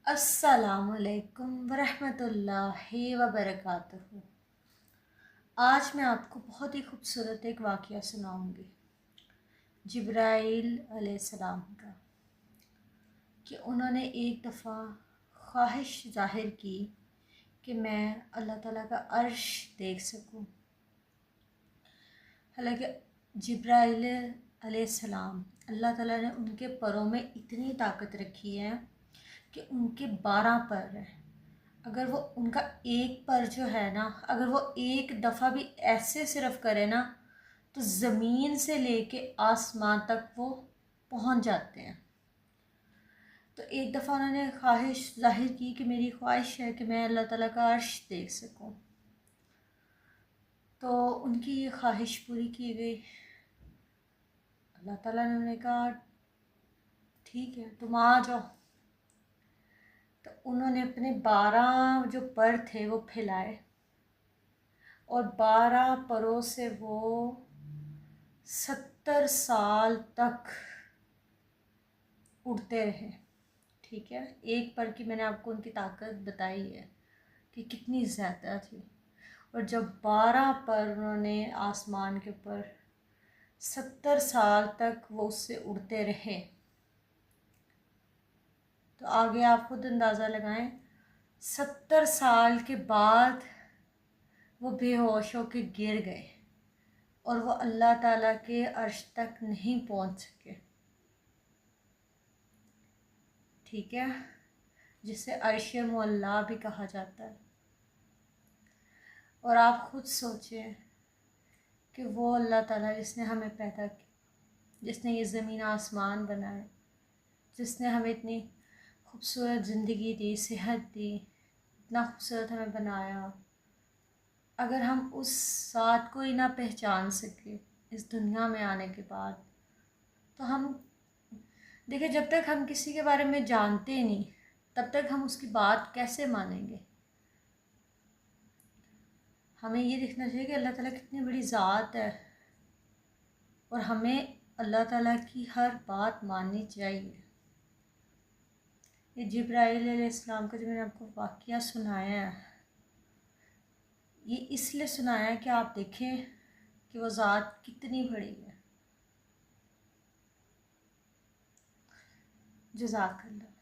السلام علیکم ورحمۃ اللہ وبرکاتہ۔ آج میں آپ کو بہت ہی خوبصورت ایک واقعہ سناؤں گی جبرائیل علیہ السلام کا، کہ انہوں نے ایک دفعہ خواہش ظاہر کی کہ میں اللہ تعالیٰ کا عرش دیکھ سکوں۔ حالانکہ جبرائیل علیہ السلام، اللہ تعالیٰ نے ان کے پروں میں اتنی طاقت رکھی ہے کہ ان کے 12 پر ہیں۔ اگر وہ ان کا ایک پر جو ہے نا، اگر وہ ایک دفعہ بھی ایسے صرف کرے نا تو زمین سے لے کے آسمان تک وہ پہنچ جاتے ہیں۔ تو ایک دفعہ انہوں نے خواہش ظاہر کی کہ میری خواہش ہے کہ میں اللہ تعالیٰ کا عرش دیکھ سکوں۔ تو ان کی یہ خواہش پوری کی گئی۔ اللہ تعالیٰ نے انہیں کہا ٹھیک ہے تم آ جاؤ۔ تو انہوں نے اپنے 12 جو پر تھے وہ پھیلائے، اور 12 پروں سے وہ 70 سال تک اڑتے رہے۔ ٹھیک ہے، ایک پر کی میں نے آپ کو ان کی طاقت بتائی ہے کہ کتنی زیادہ تھی، اور جب 12 پر انہوں نے آسمان کے اوپر 70 سال تک وہ اس سے اڑتے رہے، تو آگے آپ خود اندازہ لگائیں 70 سال کے بعد وہ بے ہوش ہو کے گر گئے اور وہ اللہ تعالیٰ کے عرش تک نہیں پہنچ سکے۔ ٹھیک ہے، جسے عرش معلیٰ بھی کہا جاتا ہے۔ اور آپ خود سوچیں کہ وہ اللہ تعالیٰ جس نے ہمیں پیدا کیا، جس نے یہ زمین آسمان بنائے، جس نے ہمیں اتنی خوبصورت زندگی دی، صحت دی، اتنا خوبصورت ہمیں بنایا، اگر ہم اس ذات کو ہی نہ پہچان سکے اس دنیا میں آنے کے بعد، تو ہم دیکھیں جب تک ہم کسی کے بارے میں جانتے نہیں تب تک ہم اس کی بات کیسے مانیں گے؟ ہمیں یہ دیکھنا چاہیے کہ اللہ تعالیٰ کتنی بڑی ذات ہے، اور ہمیں اللہ تعالیٰ کی ہر بات ماننی چاہیے۔ یہ جبرائیل علیہ السلام کا جو میں نے آپ کو واقعہ سنایا ہے، یہ اس لیے سنایا ہے کہ آپ دیکھیں کہ وہ ذات کتنی بڑی ہے۔ جزاک اللہ۔